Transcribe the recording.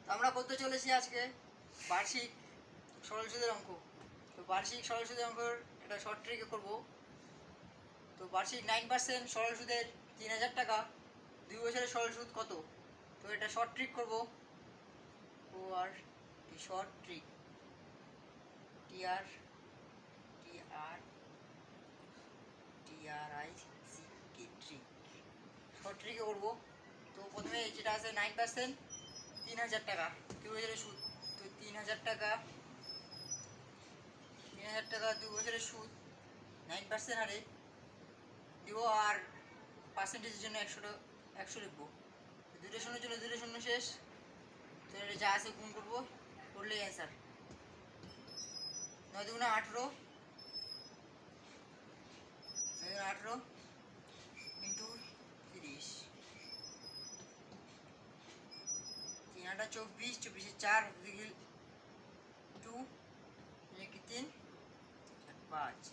তো আমরা করতে চলেছি আজকে বার্ষিক সরল সুদের অঙ্ক। তো বার্ষিক সরল সুদের অঙ্কের একটা শর্ট ট্রিকে করবো। তো বার্ষিক 9% সরল সুদের 3000 টাকা, 2 বছরের সরল সুদ কত? তো এটা শর্ট ট্রিক করবো। ও আর short trick, TR TR TRI সি কি ট্রিক, শর্ট ট্রিকে করবো। তো প্রথমে যেটা আছে 9% 3000 টাকা, 2 বছরের সুদ। তো 3000 টাকা 2 বছরের সুদ 9% হারে দিব, আর পার্সেন্টেজের জন্য 100 লিখবো। দুটো শূন্যের জন্য দুটো শূন্য শেষ। তো এটা যা আছে গুণ করবো, করলেই অ্যান্সার। 9 দুগুণে 18, 18 ইন্টু 30, 3 8 24, 24 4 2 3 5।